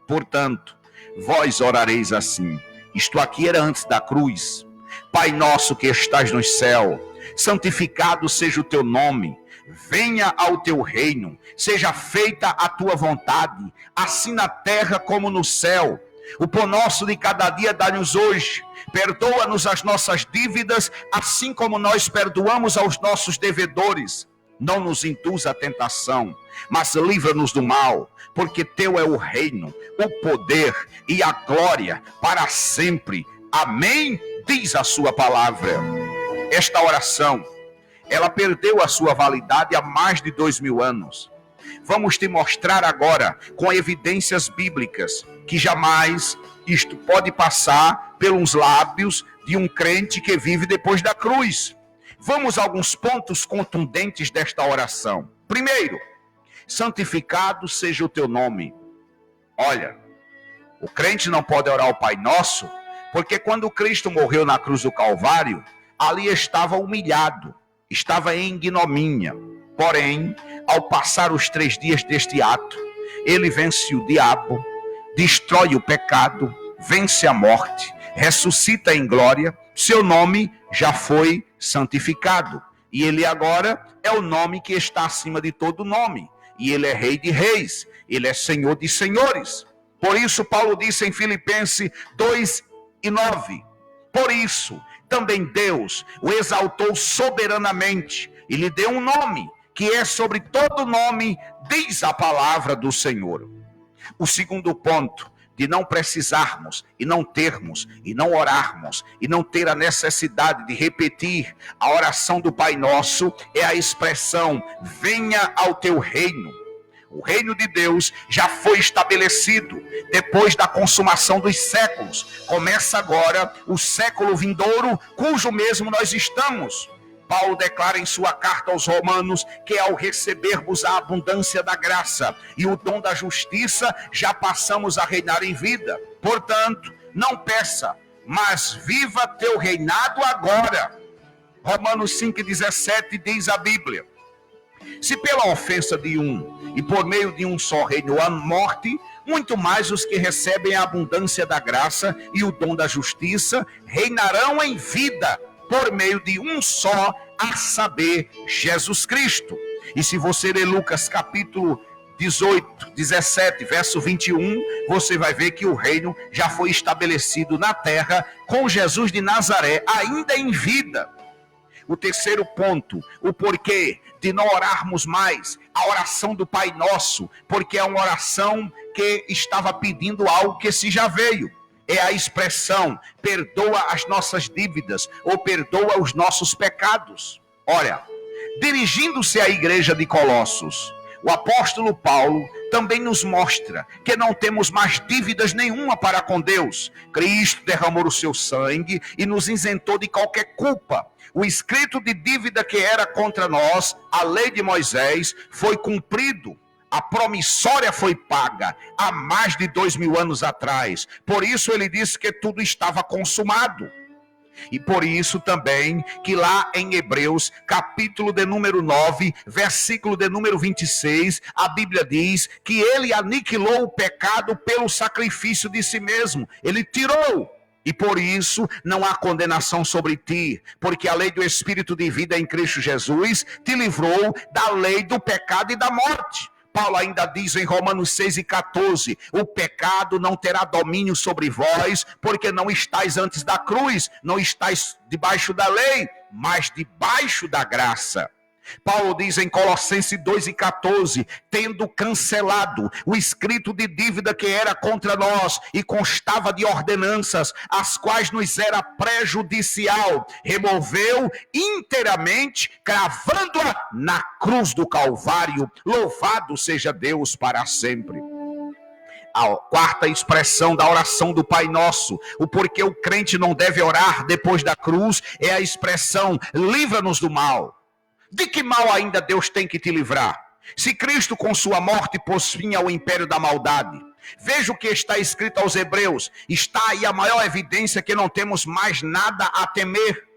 Portanto, vós orareis assim. Isto aqui era antes da cruz. Pai nosso que estás no céu, santificado seja o teu nome. Venha ao teu reino. Seja feita a tua vontade, assim na terra como no céu. O pão nosso de cada dia dá-nos hoje. Perdoa-nos as nossas dívidas, assim como nós perdoamos aos nossos devedores. Não nos induz à tentação, mas livra-nos do mal, porque teu é o reino, o poder e a glória para sempre. Amém? Diz a sua palavra. Esta oração, ela perdeu a sua validade há mais de 2000 anos. Vamos te mostrar agora, com evidências bíblicas, que jamais isto pode passar pelos lábios de um crente que vive depois da cruz. Vamos a alguns pontos contundentes desta oração. Primeiro, santificado seja o teu nome. Olha, o crente não pode orar o Pai Nosso, porque quando Cristo morreu na cruz do Calvário, ali estava humilhado, estava em ignomínia. Porém, ao passar os 3 dias deste ato, ele vence o diabo, destrói o pecado, vence a morte, ressuscita em glória, seu nome já foi santificado. E ele agora é o nome que está acima de todo nome. E ele é Rei de reis, ele é Senhor de senhores. Por isso Paulo disse em Filipenses 2:9, por isso também Deus o exaltou soberanamente e lhe deu um nome que é sobre todo nome, diz a palavra do Senhor. O segundo ponto, de não precisarmos e não termos e não orarmos e não ter a necessidade de repetir a oração do Pai Nosso, é a expressão, venha ao teu reino. O reino de Deus já foi estabelecido depois da consumação dos séculos. Começa agora o século vindouro, cujo mesmo nós estamos. Paulo declara em sua carta aos Romanos que ao recebermos a abundância da graça e o dom da justiça, já passamos a reinar em vida. Portanto, não peça, mas viva teu reinado agora. Romanos 5,17 diz a Bíblia, se pela ofensa de um e por meio de um só reino a morte, muito mais os que recebem a abundância da graça e o dom da justiça reinarão em vida por meio de um só, a saber, Jesus Cristo. E se você ler Lucas capítulo 18, 17, verso 21, você vai ver que o reino já foi estabelecido na terra com Jesus de Nazaré, ainda em vida. O terceiro ponto, o porquê de não orarmos mais, a oração do Pai Nosso, porque é uma oração que estava pedindo algo que se já veio. É a expressão, perdoa as nossas dívidas, ou perdoa os nossos pecados. Olha, dirigindo-se à igreja de Colossos, o apóstolo Paulo também nos mostra que não temos mais dívidas nenhuma para com Deus. Cristo derramou o seu sangue e nos isentou de qualquer culpa. O escrito de dívida que era contra nós, a lei de Moisés, foi cumprido. A promissória foi paga há mais de 2000 anos atrás. Por isso ele disse que tudo estava consumado. E por isso também que lá em Hebreus, capítulo de número 9, versículo de número 26, a Bíblia diz que ele aniquilou o pecado pelo sacrifício de si mesmo. Ele tirou. E por isso não há condenação sobre ti, porque a lei do Espírito de vida em Cristo Jesus te livrou da lei do pecado e da morte. Paulo ainda diz em Romanos 6:14, o pecado não terá domínio sobre vós, porque não estáis antes da cruz, não estáis debaixo da lei, mas debaixo da graça. Paulo diz em Colossenses 2:14, tendo cancelado o escrito de dívida que era contra nós e constava de ordenanças, as quais nos era prejudicial, removeu inteiramente, cravando-a na cruz do Calvário. Louvado seja Deus para sempre. A quarta expressão da oração do Pai Nosso, o porquê o crente não deve orar depois da cruz, é a expressão, livra-nos do mal. De que mal ainda Deus tem que te livrar? Se Cristo com sua morte pôs fim ao império da maldade. Veja o que está escrito aos Hebreus. Está aí a maior evidência que não temos mais nada a temer.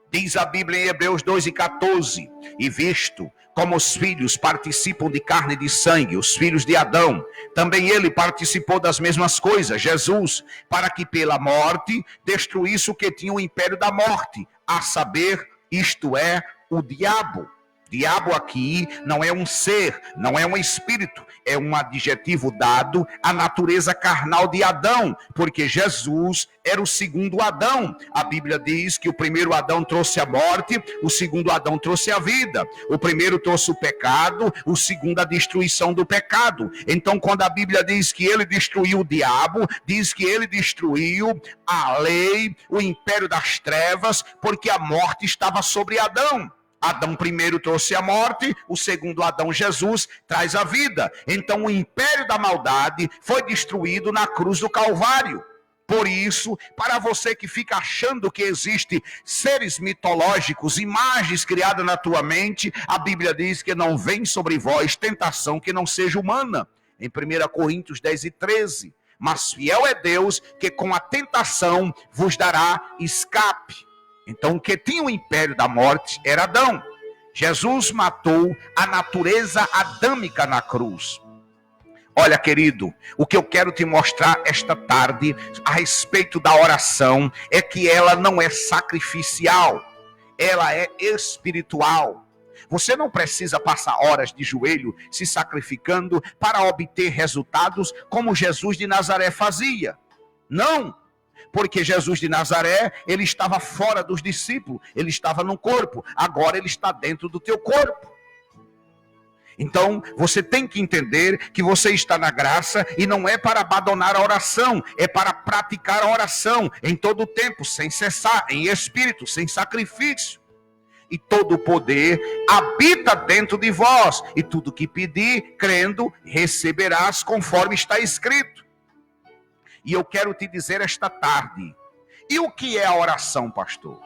Diz a Bíblia em Hebreus 2:14. E visto como os filhos participam de carne e de sangue, os filhos de Adão, também ele participou das mesmas coisas, Jesus, para que pela morte destruísse o que tinha o império da morte, a saber, isto é, o diabo. Diabo aqui não é um ser, não é um espírito, é um adjetivo dado à natureza carnal de Adão, porque Jesus era o segundo Adão. A Bíblia diz que o primeiro Adão trouxe a morte, o segundo Adão trouxe a vida. O primeiro trouxe o pecado, o segundo a destruição do pecado. Então, quando a Bíblia diz que ele destruiu o diabo, diz que ele destruiu a lei, o império das trevas, porque a morte estava sobre Adão. Adão primeiro trouxe a morte, o segundo Adão, Jesus, traz a vida. Então o império da maldade foi destruído na cruz do Calvário. Por isso, para você que fica achando que existe seres mitológicos, imagens criadas na tua mente, a Bíblia diz que não vem sobre vós tentação que não seja humana. Em 1 Coríntios 10:13. Mas fiel é Deus que com a tentação vos dará escape. Então, o que tinha o império da morte era Adão. Jesus matou a natureza adâmica na cruz. Olha, querido, o que eu quero te mostrar esta tarde a respeito da oração é que ela não é sacrificial, ela é espiritual. Você não precisa passar horas de joelho se sacrificando para obter resultados como Jesus de Nazaré fazia. Não. Porque Jesus de Nazaré, ele estava fora dos discípulos, ele estava no corpo, agora ele está dentro do teu corpo. Então, você tem que entender que você está na graça e não é para abandonar a oração, é para praticar a oração em todo o tempo, sem cessar, em espírito, sem sacrifício. E todo o poder habita dentro de vós, e tudo que pedir, crendo, receberás conforme está escrito. E eu quero te dizer esta tarde, e o que é a oração, pastor?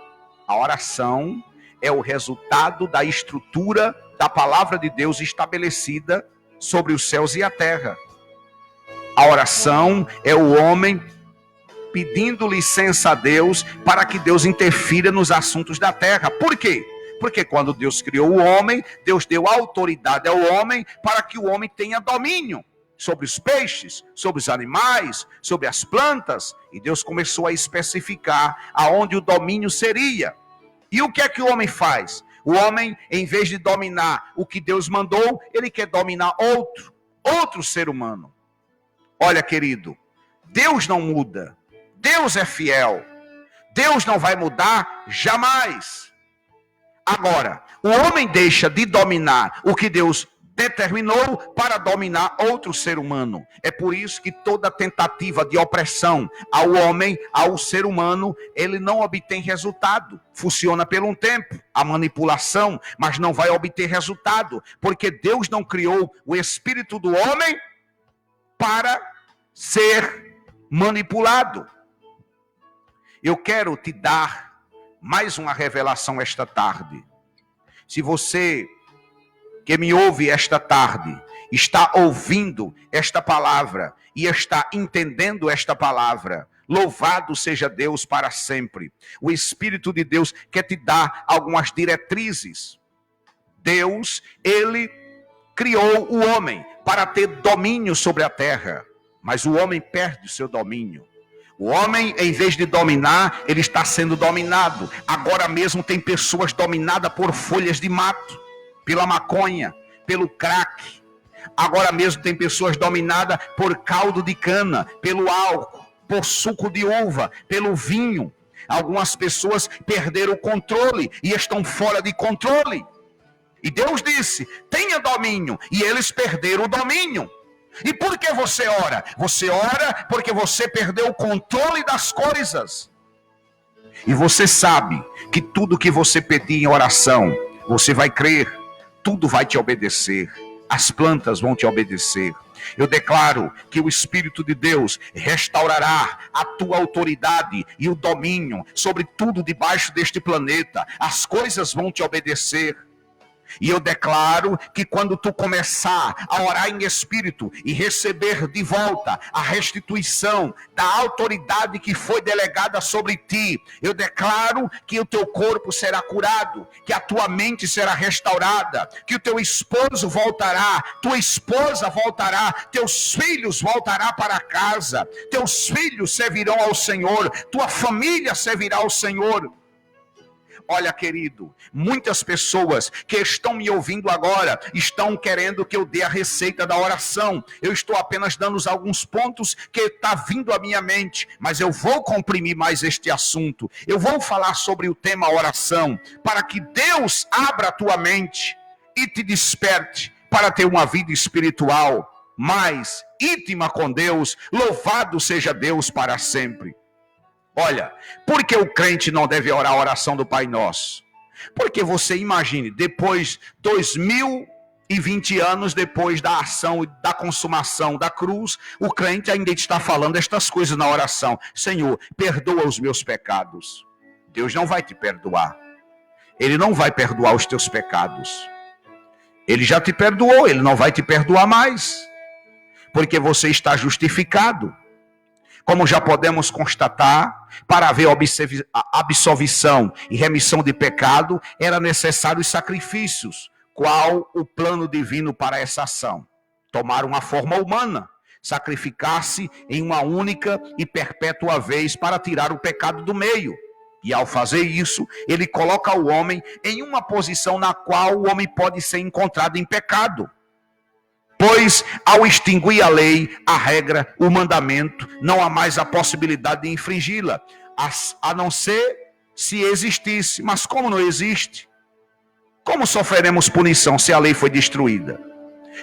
A oração é o resultado da estrutura da palavra de Deus estabelecida sobre os céus e a terra. A oração é o homem pedindo licença a Deus para que Deus interfira nos assuntos da terra. Por quê? Porque quando Deus criou o homem, Deus deu autoridade ao homem para que o homem tenha domínio sobre os peixes, sobre os animais, sobre as plantas, e Deus começou a especificar aonde o domínio seria. E o que é que o homem faz? O homem, em vez de dominar o que Deus mandou, ele quer dominar outro ser humano. Olha, querido, Deus não muda. Deus é fiel. Deus não vai mudar jamais. Agora, o homem deixa de dominar o que Deus determinou para dominar outro ser humano. É por isso que toda tentativa de opressão ao homem, ao ser humano, ele não obtém resultado. Funciona por um tempo, a manipulação, mas não vai obter resultado, porque Deus não criou o espírito do homem para ser manipulado. Eu quero te dar mais uma revelação esta tarde. Se você que me ouve esta tarde está ouvindo esta palavra e está entendendo esta palavra, louvado seja Deus para sempre. O Espírito de Deus quer te dar algumas diretrizes. Deus, ele criou o homem para ter domínio sobre a terra, mas o homem perde o seu domínio. O homem, em vez de dominar, ele está sendo dominado. Agora mesmo tem pessoas dominadas por folhas de mato, pela maconha, pelo crack. Agora mesmo tem pessoas dominadas por caldo de cana, pelo álcool, por suco de uva, pelo vinho. Algumas pessoas perderam o controle e estão fora de controle. E Deus disse, tenha domínio, e eles perderam o domínio. E por que você ora? Você ora porque você perdeu o controle das coisas. E você sabe que tudo que você pedir em oração, você vai crer, tudo vai te obedecer. As plantas vão te obedecer. Eu declaro que o Espírito de Deus restaurará a tua autoridade e o domínio sobre tudo debaixo deste planeta. As coisas vão te obedecer. E eu declaro que quando tu começar a orar em espírito e receber de volta a restituição da autoridade que foi delegada sobre ti, eu declaro que o teu corpo será curado, que a tua mente será restaurada, que o teu esposo voltará, tua esposa voltará, teus filhos voltarão para casa, teus filhos servirão ao Senhor, tua família servirá ao Senhor. Olha, querido, muitas pessoas que estão me ouvindo agora estão querendo que eu dê a receita da oração. Eu estou apenas dando alguns pontos que está vindo à minha mente, mas eu vou comprimir mais este assunto. Eu vou falar sobre o tema oração, para que Deus abra a tua mente e te desperte para ter uma vida espiritual mais íntima com Deus. Louvado seja Deus para sempre. Olha, por que o crente não deve orar a oração do Pai Nosso? Porque você imagine, depois 2020 anos depois da ação, da consumação da cruz, o crente ainda está falando estas coisas na oração. Senhor, perdoa os meus pecados. Deus não vai te perdoar. Ele não vai perdoar os teus pecados. Ele já te perdoou, ele não vai te perdoar mais. Porque você está justificado. Como já podemos constatar, para haver absolvição e remissão de pecado, era necessário os sacrifícios. Qual o plano divino para essa ação? Tomar uma forma humana, sacrificar-se em uma única e perpétua vez para tirar o pecado do meio. E ao fazer isso, ele coloca o homem em uma posição na qual o homem pode ser encontrado em pecado. Pois, ao extinguir a lei, a regra, o mandamento, não há mais a possibilidade de infringi-la, a não ser se existisse. Mas como não existe, como sofreremos punição se a lei foi destruída?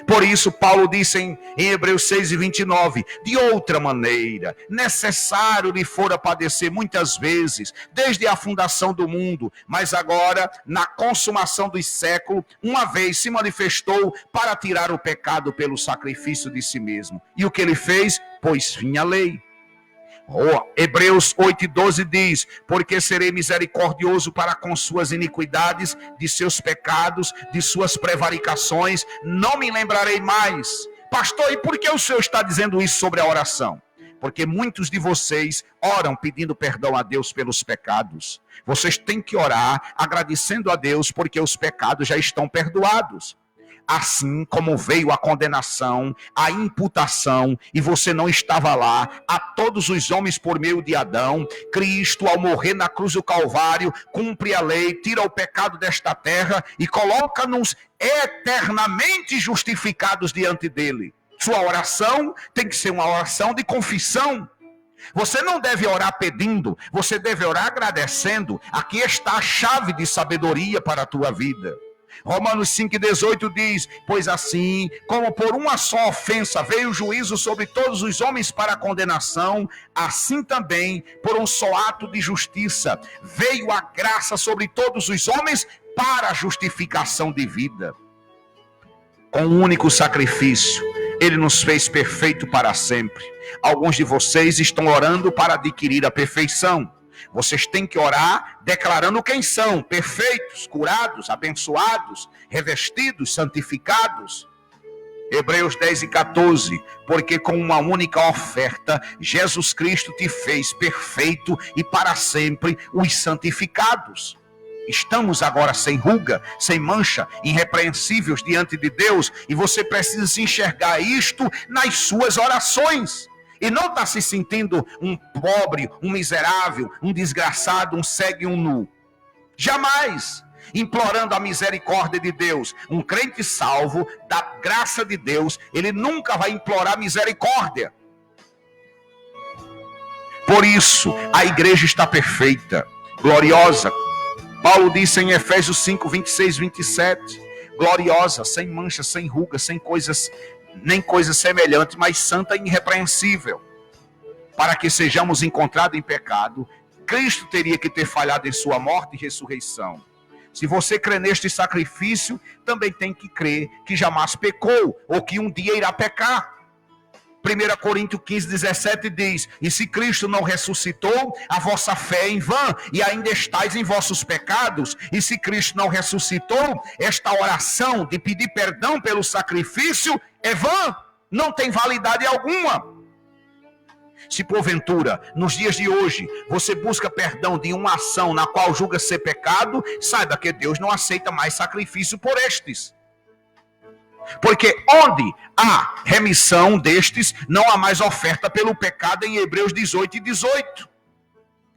Por isso, Paulo disse em Hebreus 6:29, de outra maneira, necessário lhe fora padecer muitas vezes, desde a fundação do mundo, mas agora, na consumação dos séculos, uma vez se manifestou para tirar o pecado pelo sacrifício de si mesmo. E o que ele fez? Pôs fim à lei. Hebreus 8:12 diz, porque serei misericordioso para com suas iniquidades, de seus pecados, de suas prevaricações, não me lembrarei mais. Pastor, e por que o senhor está dizendo isso sobre a oração? Porque muitos de vocês oram pedindo perdão a Deus pelos pecados. Vocês têm que orar agradecendo a Deus porque os pecados já estão perdoados. assim como veio a condenação, a imputação, e você não estava lá, a todos os homens por meio de Adão, Cristo, ao morrer na cruz do Calvário, cumpre a lei, tira o pecado desta terra e coloca-nos eternamente justificados diante dele. Sua oração tem que ser uma oração de confissão. Você não deve orar pedindo, você deve orar agradecendo. Aqui está a chave de sabedoria para a tua vida. Romanos 5,18 diz: pois assim, como por uma só ofensa veio o juízo sobre todos os homens para a condenação, assim também, por um só ato de justiça, veio a graça sobre todos os homens para a justificação de vida. Com um único sacrifício, ele nos fez perfeito para sempre. Alguns de vocês estão orando para adquirir a perfeição. Vocês têm que orar declarando quem são: perfeitos, curados, abençoados, revestidos, santificados. Hebreus 10:14, porque com uma única oferta, Jesus Cristo te fez perfeito e para sempre os santificados. Estamos agora sem ruga, sem mancha, irrepreensíveis diante de Deus, e você precisa se enxergar isto nas suas orações. E não está se sentindo um pobre, um miserável, um desgraçado, um cego e um nu. Jamais. Implorando a misericórdia de Deus. Um crente salvo, da graça de Deus, ele nunca vai implorar misericórdia. Por isso, a igreja está perfeita, gloriosa. Paulo disse em Efésios 5, 26, 27, gloriosa, sem mancha, sem ruga, sem coisas, nem coisa semelhante, mas santa e irrepreensível. Para que sejamos encontrados em pecado, Cristo teria que ter falhado em sua morte e ressurreição. Se você crê neste sacrifício, também tem que crer que jamais pecou, ou que um dia irá pecar. 1 Coríntios 15, 17 diz: e se Cristo não ressuscitou, a vossa fé é em vão, e ainda estáis em vossos pecados. E se Cristo não ressuscitou, esta oração de pedir perdão pelo sacrifício é vã, não tem validade alguma. Se porventura, nos dias de hoje, você busca perdão de uma ação na qual julga ser pecado, saiba que Deus não aceita mais sacrifício por estes. Porque onde há remissão destes, não há mais oferta pelo pecado, em Hebreus 18 e 18.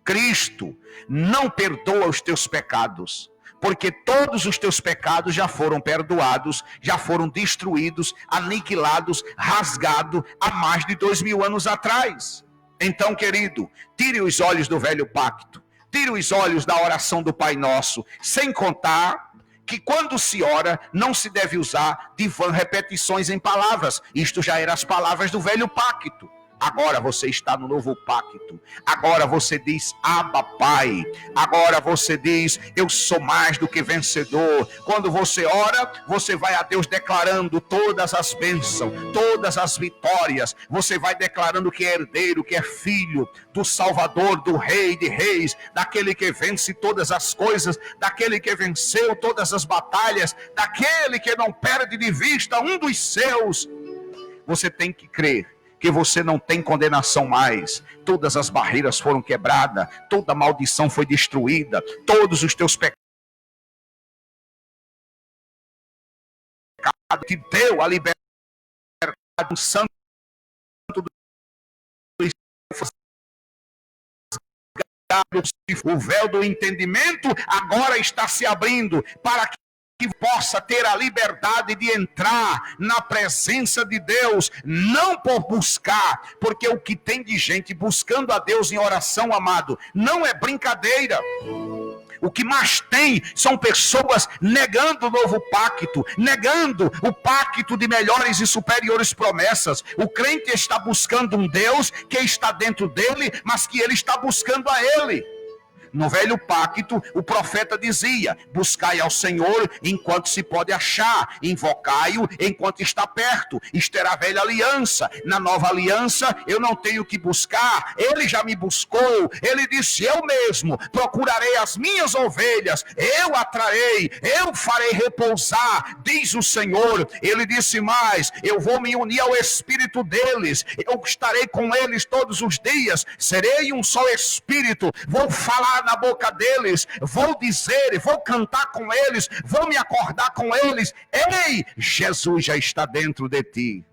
Cristo não perdoa os teus pecados, porque todos os teus pecados já foram perdoados, já foram destruídos, aniquilados, rasgados há mais de 2000 anos atrás. Então, querido, tire os olhos do velho pacto, tire os olhos da oração do Pai Nosso, sem contar que quando se ora, não se deve usar de vã repetições em palavras. Isto já eram as palavras do velho pacto. Agora você está no novo pacto. Agora você diz: Abba, Pai. Agora você diz: eu sou mais do que vencedor. Quando você ora, você vai a Deus declarando todas as bênçãos, todas as vitórias. Você vai declarando que é herdeiro, que é filho do Salvador, do Rei de Reis, daquele que vence todas as coisas, daquele que venceu todas as batalhas, daquele que não perde de vista um dos seus. Você tem que crer que você não tem condenação mais. Todas as barreiras foram quebradas, toda maldição foi destruída, todos os teus pecados te deu a liberdade do santo do o véu do entendimento agora está se abrindo para que possa ter a liberdade de entrar na presença de Deus, não por buscar, porque o que tem de gente buscando a Deus em oração, amado, não é brincadeira. O que mais tem são pessoas negando o novo pacto, negando o pacto de melhores e superiores promessas. O crente está buscando um Deus que está dentro dele, mas que ele está buscando a ele. No velho pacto, o profeta dizia: buscai ao Senhor enquanto se pode achar, invocai-o enquanto está perto. Isto era a velha aliança. Na nova aliança, eu não tenho que buscar, ele já me buscou. Ele disse: eu mesmo procurarei as minhas ovelhas, eu atrairei, eu farei repousar, diz o Senhor. Ele disse mais: eu vou me unir ao espírito deles, eu estarei com eles todos os dias, serei um só espírito, vou falar colocar na boca deles, vou dizer, vou cantar com eles, vou me acordar com eles: ei, Jesus já está dentro de ti.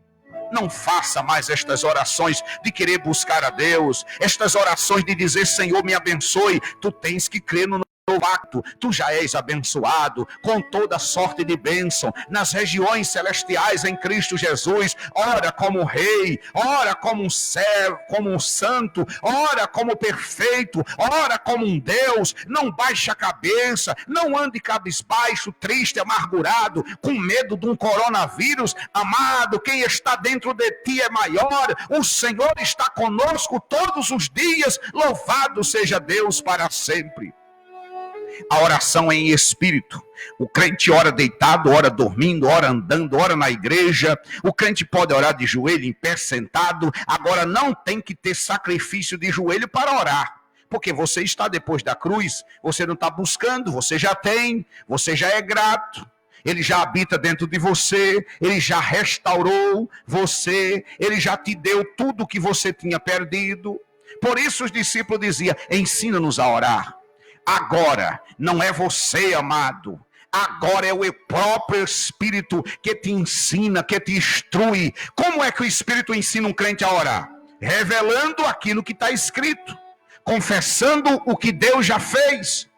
Não faça mais estas orações de querer buscar a Deus, estas orações de dizer: Senhor, me abençoe. Tu tens que crer no pacto, tu já és abençoado com toda sorte de bênção nas regiões celestiais em Cristo Jesus. Ora como rei, ora como um servo, como um santo, ora como perfeito, ora como um Deus. Não baixe a cabeça, não ande cabisbaixo, triste, amargurado, com medo de um coronavírus. Amado, quem está dentro de ti é maior. O Senhor está conosco todos os dias. Louvado seja Deus para sempre. A oração é em espírito. O crente ora deitado, ora dormindo, ora andando, ora na igreja. O crente pode orar de joelho, em pé, sentado. Agora não tem que ter sacrifício de joelho para orar. Porque você está depois da cruz, você não está buscando, você já tem, você já é grato. Ele já habita dentro de você, ele já restaurou você, ele já te deu tudo que você tinha perdido. Por isso os discípulos diziam: ensina-nos a orar. Agora, não é você, amado. Agora é o próprio Espírito que te ensina, que te instrui. Como é que o Espírito ensina um crente a orar? Revelando aquilo que está escrito. Confessando o que Deus já fez.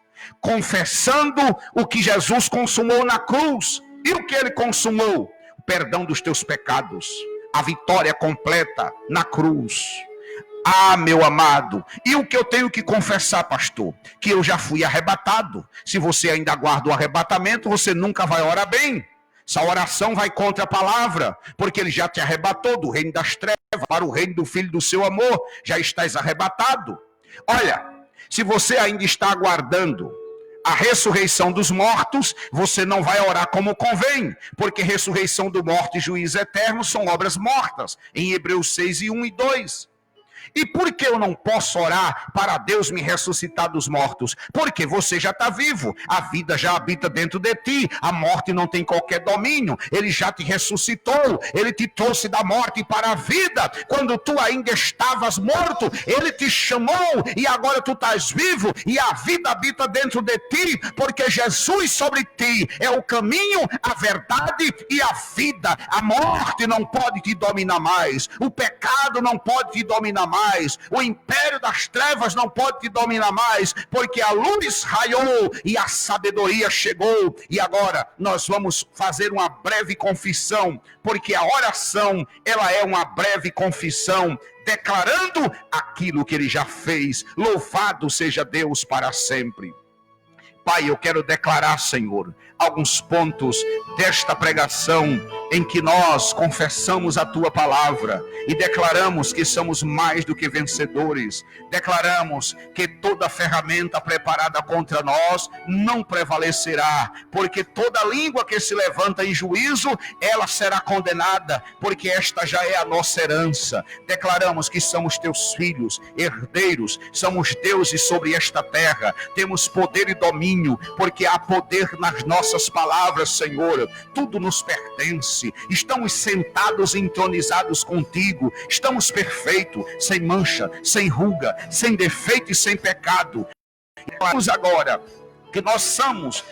Confessando o que Jesus consumou na cruz. E o que ele consumou? O perdão dos teus pecados. A vitória completa na cruz. Ah, meu amado, e o que eu tenho que confessar, pastor? Que eu já fui arrebatado. Se você ainda aguarda o arrebatamento, você nunca vai orar bem. Essa oração vai contra a palavra, porque ele já te arrebatou do reino das trevas para o reino do Filho do seu amor. Já estás arrebatado. Olha, se você ainda está aguardando a ressurreição dos mortos, você não vai orar como convém, porque ressurreição do morto e juízo eterno são obras mortas, em Hebreus 6, 1 e 2. E por que eu não posso orar para Deus me ressuscitar dos mortos? Porque você já está vivo, a vida já habita dentro de ti, a morte não tem qualquer domínio, ele já te ressuscitou, ele te trouxe da morte para a vida. Quando tu ainda estavas morto, ele te chamou e agora tu estás vivo e a vida habita dentro de ti, porque Jesus sobre ti é o caminho, a verdade e a vida. A morte não pode te dominar mais, o pecado não pode te dominar mais, o império das trevas não pode te dominar mais, porque a luz raiou e a sabedoria chegou. E agora nós vamos fazer uma breve confissão, porque a oração, ela é uma breve confissão, declarando aquilo que ele já fez. Louvado seja Deus para sempre. Pai, eu quero declarar, Senhor, alguns pontos desta pregação em que nós confessamos a Tua palavra e declaramos que somos mais do que vencedores. Declaramos que toda ferramenta preparada contra nós não prevalecerá, porque toda língua que se levanta em juízo, ela será condenada, porque esta já é a nossa herança. Declaramos que somos Teus filhos, herdeiros, somos deuses sobre esta terra, temos poder e domínio, porque há poder nas nossas palavras, Senhor. Tudo nos pertence. Estamos sentados e entronizados contigo. Estamos perfeitos, sem mancha, sem ruga, sem defeito e sem pecado. Vamos agora que nós somos